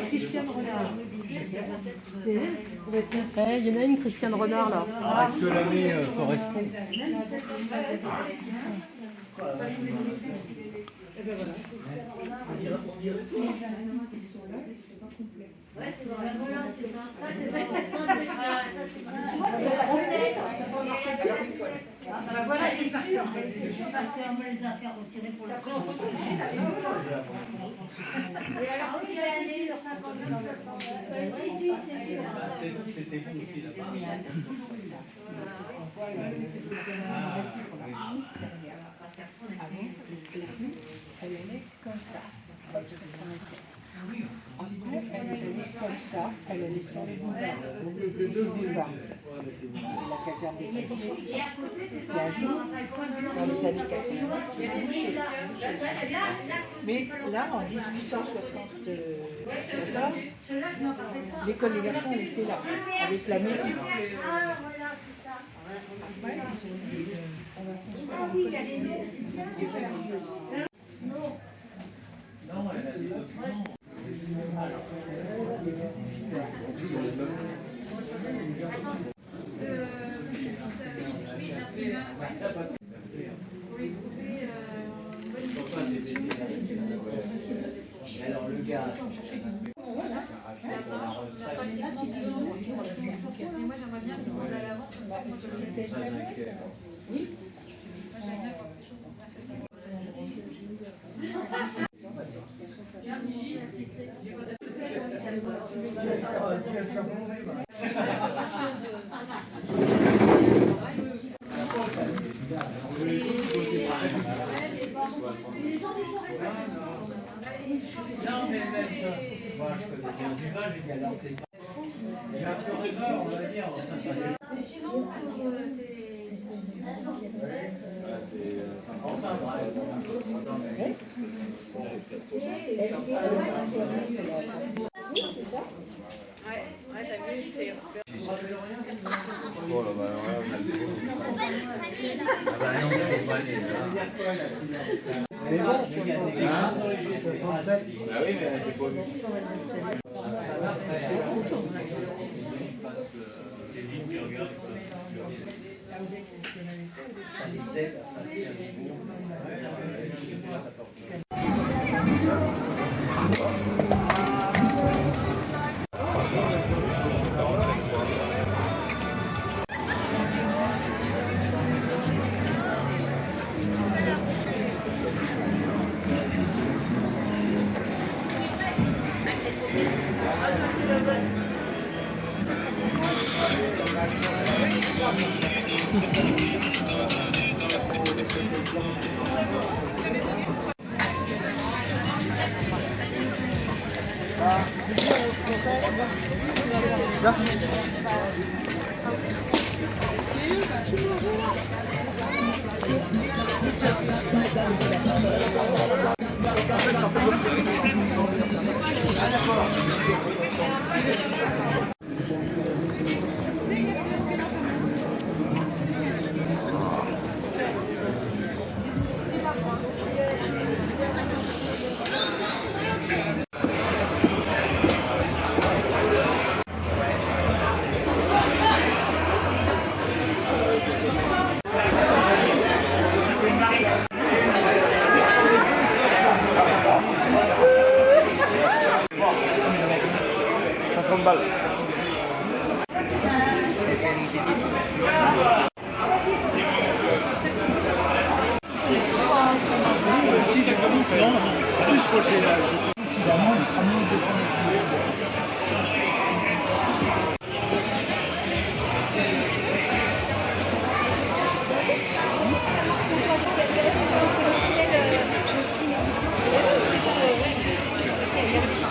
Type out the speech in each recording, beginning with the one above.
Christiane Renard. C'est elle? Il y en a une, Christiane Renard, là. Est-ce que l'année correspond? Et ben voilà. On dirait tous les examens qui sont là, mais c'est pas complet. Ouais, c'est vrai. Voilà, c'est ça. Ça, c'est vrai. Voilà, c'est ça. Parce qu'on me les a fait retirer pour la première fois. Et alors, c'est quelle année, le 59, 60? Si, c'est sûr. C'était vous aussi, là-bas. Elle est née comme ça. Après, elle est née comme ça. Elle est née sur les boulevards. Donc, les deux boulevards. La caserne des pompiers. Et un jour, dans les années 90, il y a bouché. Mais là, en 1874, l'école des garçons, elle était là, avec la mairie. Ah, voilà, c'est ça. Ah oui, il y a des noms, c'est bien. Non. Non, elle a des documents. Alors le gars, mais moi j'aimerais bien demander à l'avance comme ça quand je le fais. Oui. non, mais même ça, moi je connais bien du vin, j'ai galère. Il y a un peu de vin, on va dire. Mais sinon, c'est 50 ans. Ouais, t'as vu, c'est... Oh là, bah, on a le mais bon, ah oui, mais c'est pas lui. C'est lui qui regarde.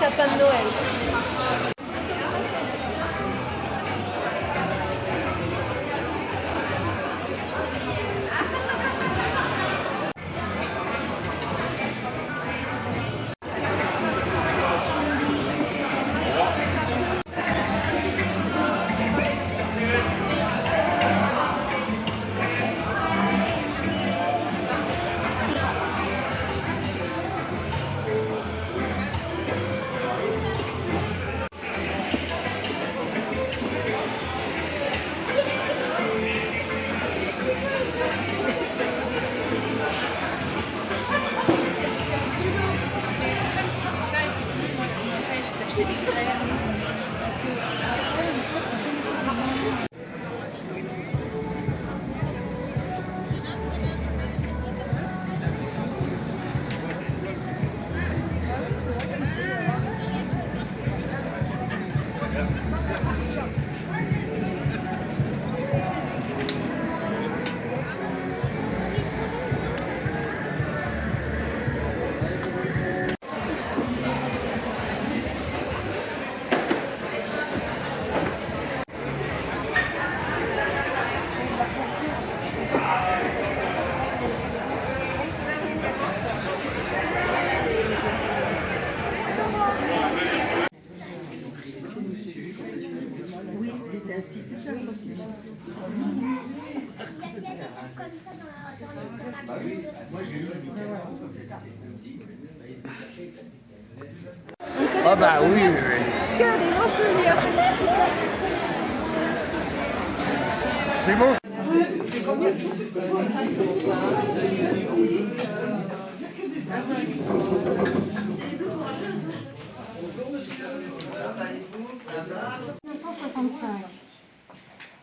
Sapin de Noël. Ah bah oui, Que des bons souvenirs. c'est bon.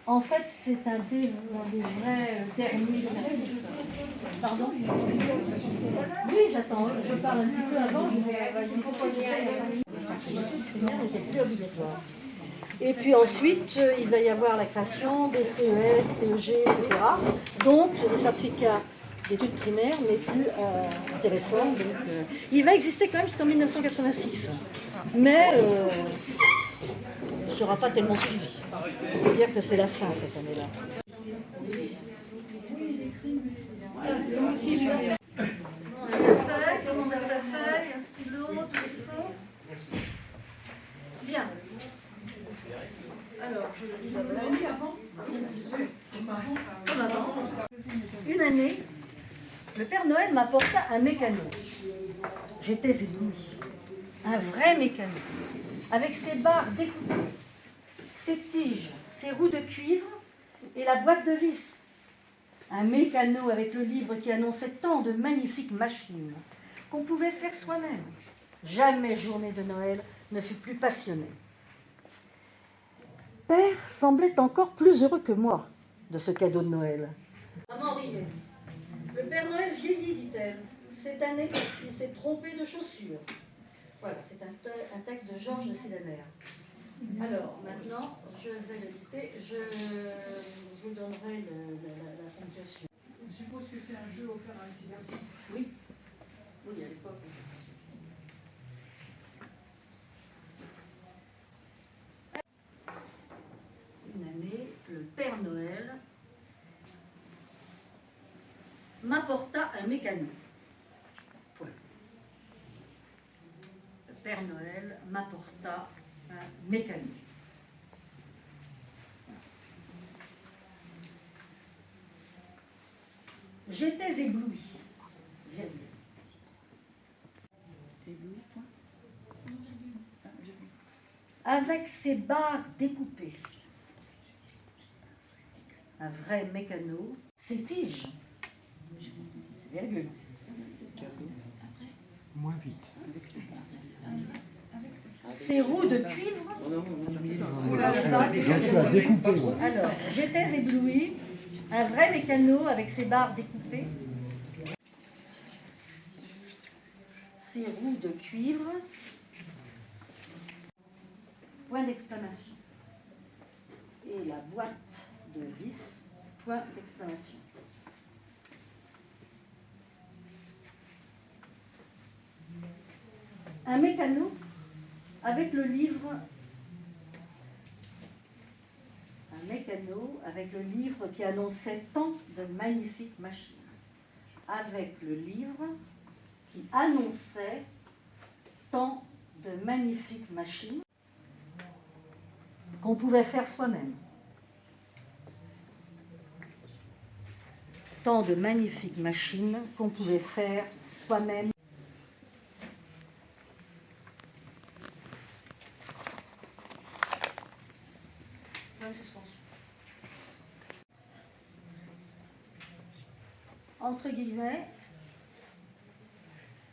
En fait, c'est un des vrais derniers. Pardon? Oui, j'attends. Je parle un petit peu avant. N'était plus obligatoire. Et puis ensuite, il va y avoir la création des CES, CEG, etc. Donc, le certificat d'études primaires n'est plus intéressant. Donc, il va exister quand même jusqu'en 1986. Mais il ne sera pas tellement suivi. Il faut dire que c'est la fin cette année-là. On a sa feuille, un stylo, tout ce qu'il faut. Bien. Alors, je le dis avant. Une année, le Père Noël m'apporta un mécano. J'étais éblouie. Un vrai mécano. Avec ses barres découpées, ses tiges, ses roues de cuivre et la boîte de vis. Un mécano avec le livre qui annonçait tant de magnifiques machines qu'on pouvait faire soi-même. Jamais journée de Noël ne fut plus passionnée. Père semblait encore plus heureux que moi de ce cadeau de Noël. Maman riait. Le Père Noël vieillit, dit-elle. Cette année, il s'est trompé de chaussures. Voilà, c'est un texte de Georges de Sédaner. Alors, maintenant, je vais le dicter. Je vous donnerai la ponctuation. Je suppose que c'est un jeu offert à un cybercine. Oui. Oui, à l'époque. Une année, le Père Noël m'apporta un mécano. Point. Le Père Noël m'apporta un mécano. J'étais ébloui. Avec ses barres découpées. Un vrai mécano, ses tiges. C'est virgule. Moins vite. Ses roues de cuivre. Alors, j'étais ébloui. Un vrai mécano avec ses barres découpées. Ses roues de cuivre. Point d'exclamation. Et la boîte de vis, point d'exclamation. Un mécano avec le livre. Un mécano avec le livre qui annonçait tant de magnifiques machines. Avec le livre qui annonçait tant de magnifiques machines qu'on pouvait faire soi-même. Tant de magnifiques machines qu'on pouvait faire soi-même. Entre guillemets,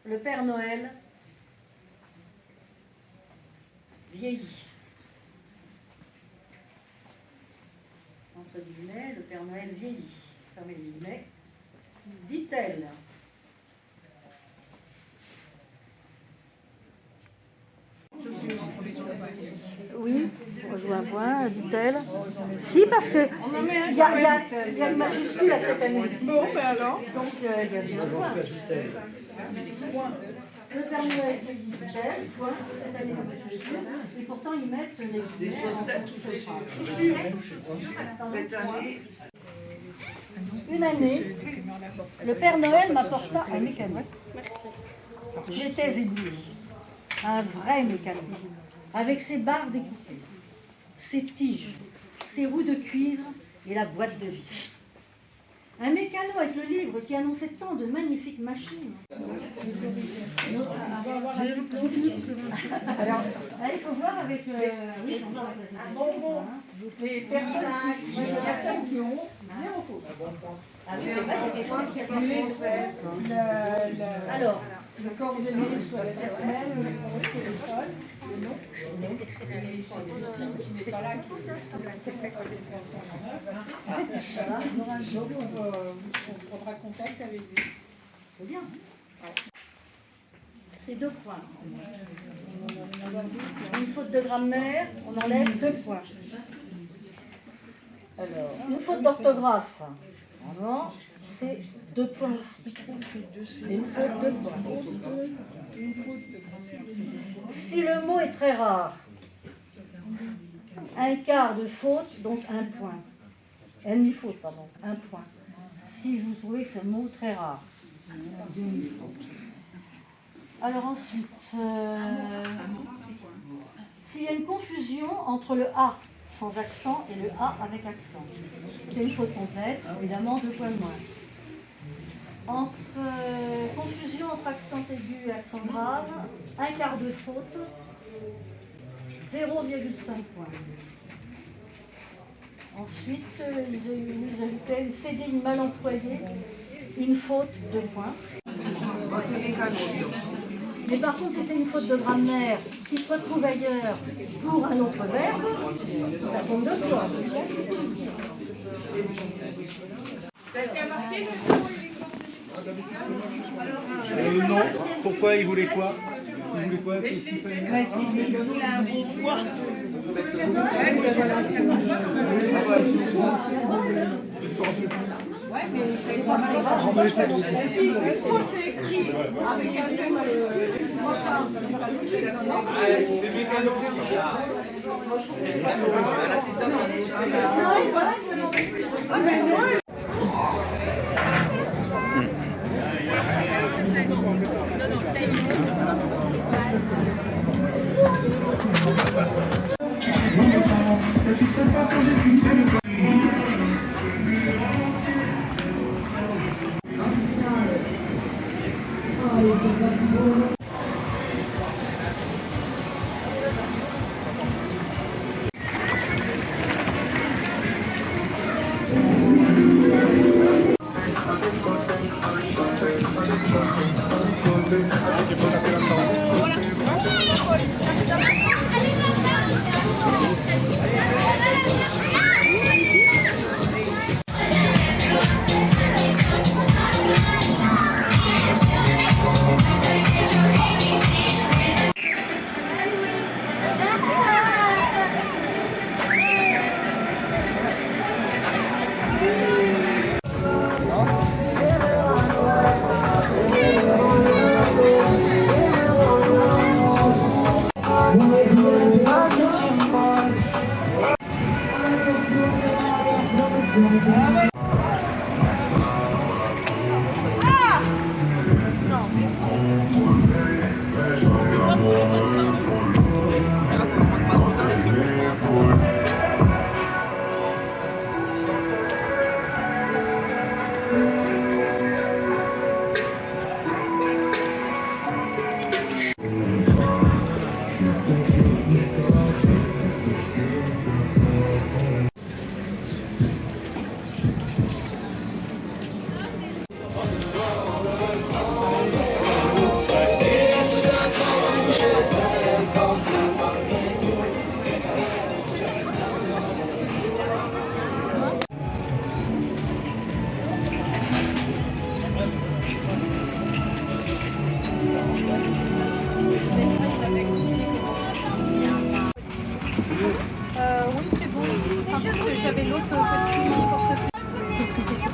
le Père Noël vieillit. Entre guillemets, le Père Noël vieillit. Fermez les guillemets. Dit-elle. Oui, je vois un point, dit-elle. Si, parce que il y a une majuscule à cette année. Bon, mais alors? Donc, il y a bien un point. Le Père Noël dit-elle, point, cette année c'est majuscule, et pourtant ils mettent les chaussettes ou des chaussures. Une année, le Père Noël m'apporta un mécano. J'étais ébloui. Un vrai mécano, avec ses barres découpées, ses tiges, ses roues de cuivre et la boîte de vis. Un mécano avec le livre qui annonçait tant de magnifiques machines. Alors, il faut voir avec les personnes qui ont zéro faute. Alors, le coordonnées soit personnel, le numéro de téléphone, le nom, et qui n'est pas là, qui fait quand il fait en donc on prendra contact avec lui. c'est bien. C'est 2 points. Une faute de grammaire, on enlève 2 points. Alors, une faute d'orthographe, c'est 2 points aussi. Une faute de points. Si le mot est très rare, un quart de faute, donc 1 point. Demi-faute, pardon, 1 point. Si vous trouvez que c'est un mot très rare, demi-faute. Alors ensuite, s'il y a une confusion entre le A sans accent et le A avec accent, c'est une faute complète, évidemment 2 points de moins. Confusion entre accent aigu et accent grave, un quart de faute, 0,5 points. Ensuite, ils ajoutaient une cédille mal employée, une faute, 2 points. Mais par contre, si c'est une faute de grammaire qui se retrouve ailleurs pour un autre verbe, ça tombe 2 fois. Non, pourquoi il voulait quoi? Il voulait quoi? Mais je les ai. c'est écrit avec un thème. C'est mécano. Oui, c'est bon. J'avais l'autre petit portefeuille. Qu'est-ce que c'est que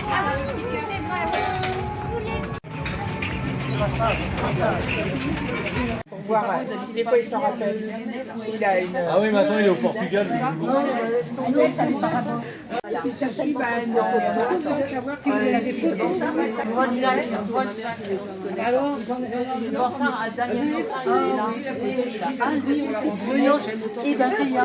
ça? Pour voir, des fois il s'en rappelle. Il a une... Ah oui, mais attends, il est au Portugal. Agnès, elle est parabole. Puis ça suit, si vous avez des photos, Alors, Daniel Nossard, il est là. Ah oui, c'est Brunos et Maria.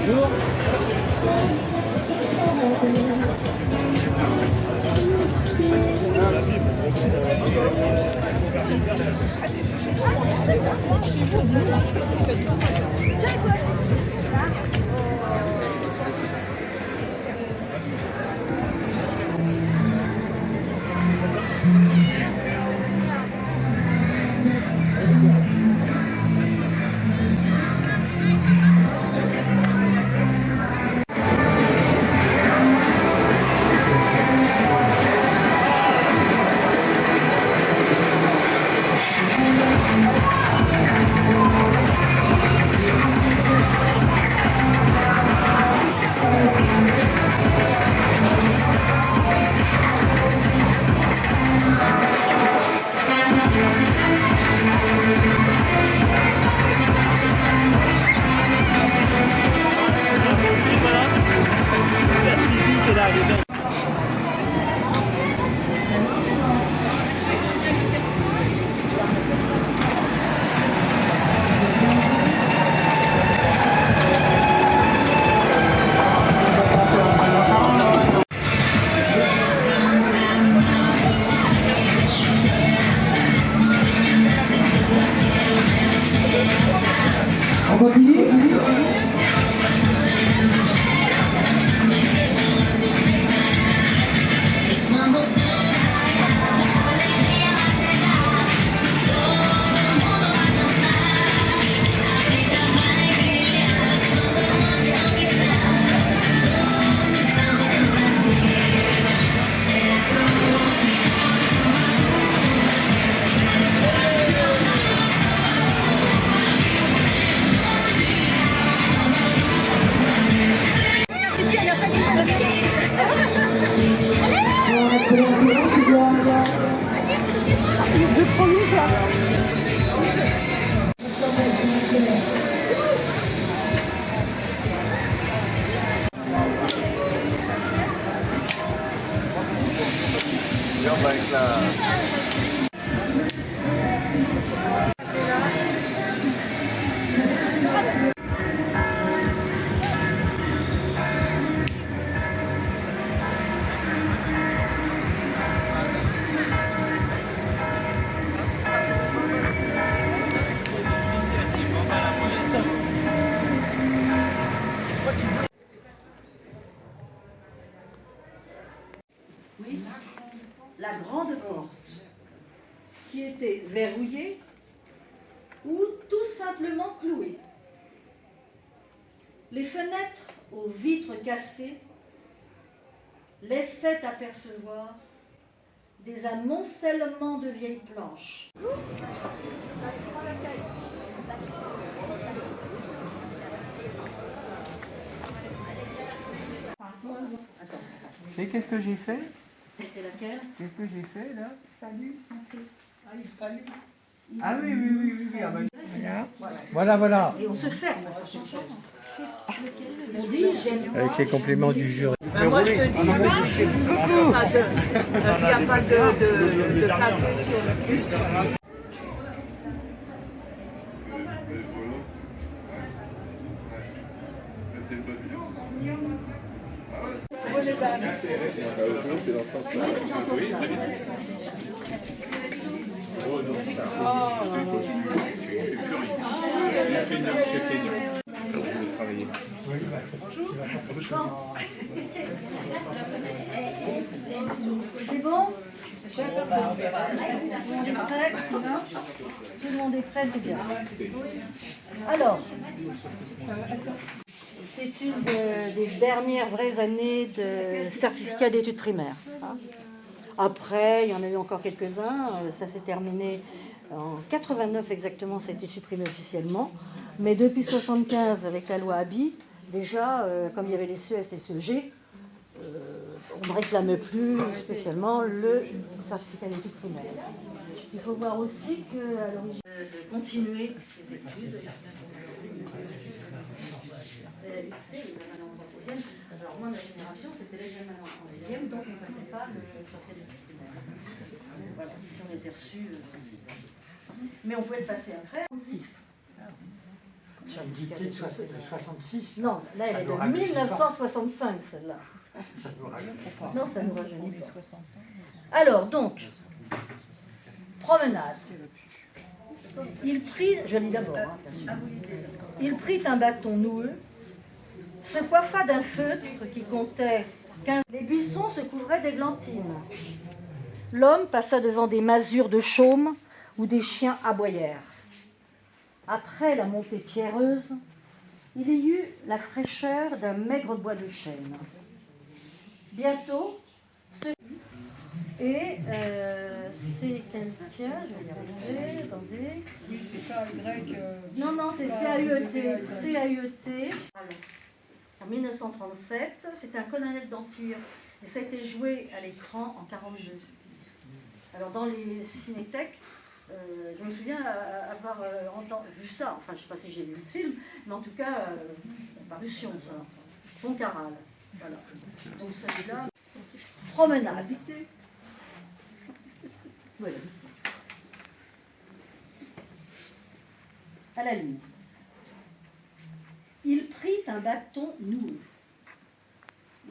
Bonjour. Oui, la grande porte qui était verrouillée ou tout simplement clouée. Les fenêtres aux vitres cassées laissaient apercevoir des amoncellements de vieilles planches. C'est qu'est-ce que j'ai fait? C'était laquelle? Qu'est-ce que j'ai fait là? Fallu, santé. Ah, il fallut. Ah oui, oui, oui, oui, oui. Ah, ben, voilà, voilà. Et on se ferme à certaines choses. On dit, j'aime pas. Avec les compléments du jury. Ben moi je te dis, il n'y a pas de café sur le cul. C'est bon? Tout le monde est prêt? Tout le monde est prêt, c'est bien. Alors, c'est une des dernières vraies années de certificat d'études primaires. Après, il y en a eu encore quelques-uns. Ça s'est terminé en 89 exactement, ça a été supprimé officiellement. Mais depuis 75, avec la loi Abi, déjà, comme il y avait les CES et CEG, on ne réclame plus spécialement le certificat d'études primaires. Il faut voir aussi qu'à l'origine, de continuer ses études. Alors moi, ma génération, c'était l'examen en 6e, donc on ne passait pas le certificat d'études primaires. Voilà, si on était reçu en 6e. Mais on pouvait le passer après en 6. Sur une dictée de 66. Non, là, elle est de 1965, celle-là. Ça nous rajeunit pas. Non, ça nous rajeunit pas. Alors, donc, promenade. Il prit, je lis d'abord, hein, bien sûr. Il prit un bâton noueux, se coiffa d'un feutre qui comptait 15. Les buissons se couvraient d'églantines. L'homme passa devant des masures de chaume où des chiens aboyèrent. Après la montée pierreuse, il y eut la fraîcheur d'un maigre bois de chêne. Bientôt, c'est quelqu'un, je vais y arriver, attendez. Oui, c'est pas grec. Non, c'est CAUET. CAUET. En 1937, c'était un colonel d'Empire. Et ça a été joué à l'écran en 1942. Alors dans les cinéthèques, je me souviens avoir vu ça. Enfin, je ne sais pas si j'ai vu le film, mais en tout cas, parution, ça. Poncaral. Voilà. Donc celui-là, promenade. Voilà. À la ligne. Il prit un bâton noueux.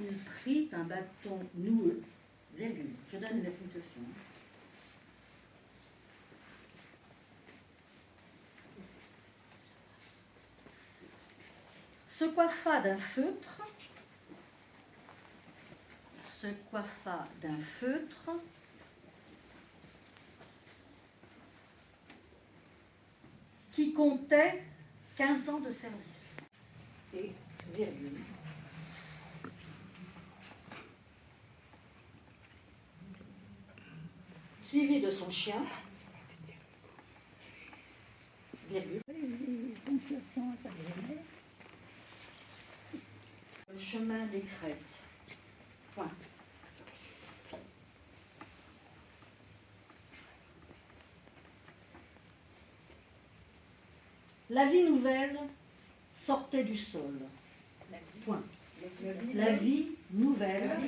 Il prit un bâton noueux, virgule. Je donne la ponctuation. Se coiffa d'un feutre. Se coiffa d'un feutre. Qui comptait 15 ans de service. Et virgule. Suivi de son chien, virgule. Le chemin des crêtes. Point. La vie nouvelle sortait du sol. Point. La vie nouvelle,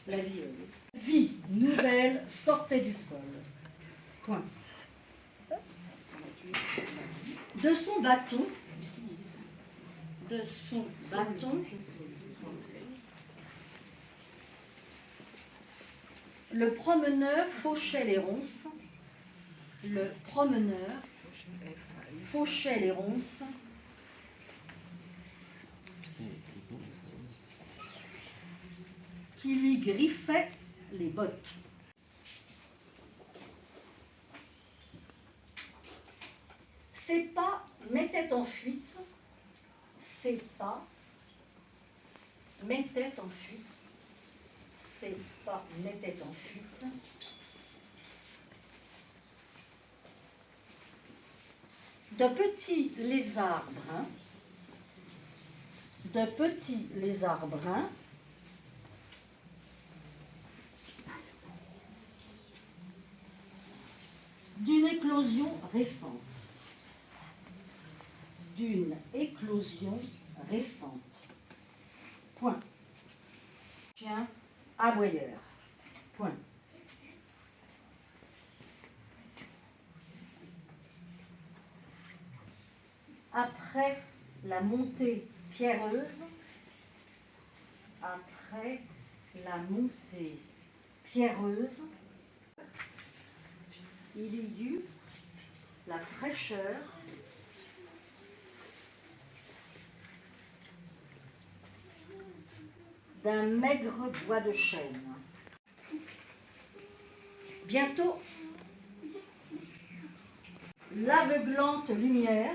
la vie nouvelle sortait du sol. Point. De son bâton, le promeneur fauchait les ronces. Le promeneur fauchait les ronces. Qui lui griffait les bottes. Ses pas mettaient en fuite. Ses pas mettaient en fuite. Ses pas mettaient en fuite. De petits lézards bruns. De petits lézards bruns. D'une éclosion récente. D'une éclosion récente. Point. Chien aboyeur. Point. Après la montée pierreuse, après la montée pierreuse, il y eut la fraîcheur d'un maigre bois de chêne. Bientôt, l'aveuglante lumière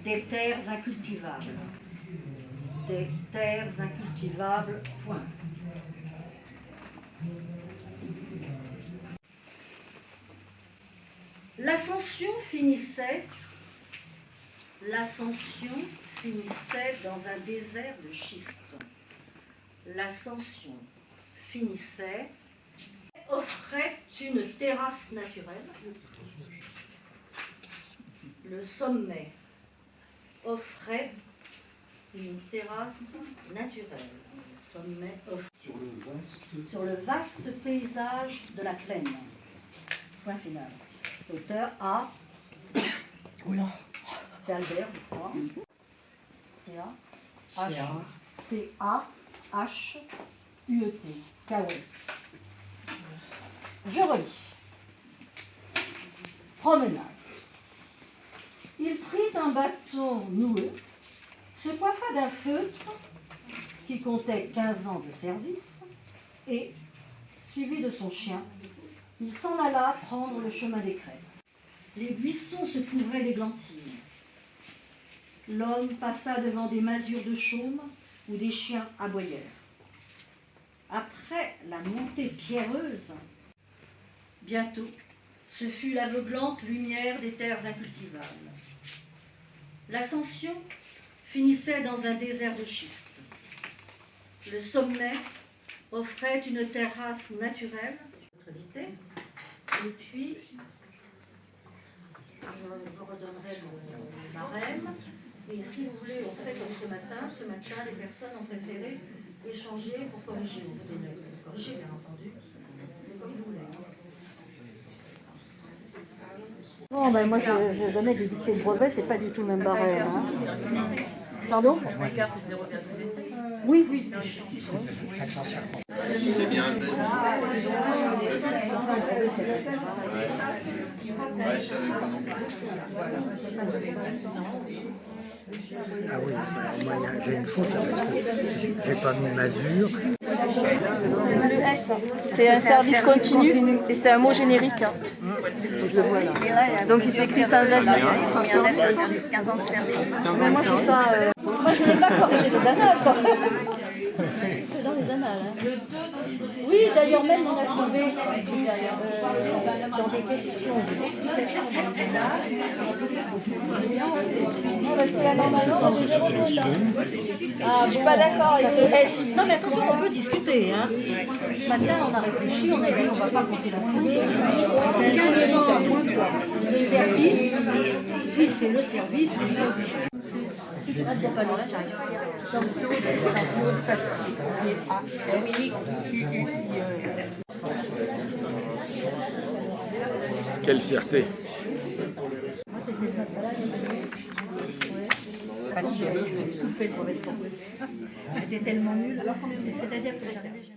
des terres incultivables. Des terres incultivables, point. L'ascension finissait dans un désert de schiste. L'ascension finissait, offrait une terrasse naturelle. Le sommet offrait une terrasse naturelle. Le sommet offrait sur le vaste paysage de la plaine. Point final. L'auteur A. C'est Albert, je crois. C-A-H-U-E-T. K-O. Je relis. Promenade. Il prit un bâton noueux, se coiffa d'un feutre qui comptait 15 ans de service et, suivi de son chien, il s'en alla prendre le chemin des crêtes. Les buissons se couvraient d'églantines. L'homme passa devant des masures de chaume où des chiens aboyèrent. Après la montée pierreuse, bientôt, ce fut l'aveuglante lumière des terres incultivables. L'ascension finissait dans un désert de schiste. Le sommet offrait une terrasse naturelle, et puis je vous redonnerai mon barème. Et si vous voulez, on fait comme ce matin, les personnes ont préféré échanger pour corriger. Vous pouvez corriger, bien entendu. C'est comme vous voulez. Non, ben moi je donnais des dictées de brevet, c'est pas du tout le même barème. Hein. Pardon? L'écart c'est 0,25. Oui, oui. C'est bien. Ah oui, moi j'ai une faute parce que j'ai pas mis masure. Le S, c'est un service continu et c'est un mot générique. Donc il s'écrit sans S. 15 ans de service. Moi je n'ai pas corrigé les annales. C'est dans les artisanale. Hein. Oui, d'ailleurs, même on a trouvé dans des questions, des explications non, parce que là, normalement, j'ai 0 faute. Ah, je suis pas d'accord avec ce S. Non, mais attention, on peut discuter. Hein. Ce matin, on a réfléchi, on a dit on ne va pas compter la foulée. Le service, oui, c'est le service. Quelle fierté. Moi, c'était pas là. Pas de chien. Coupé le mauvais sport. J'étais tellement nulle. C'est-à-dire que j'arrivais jamais.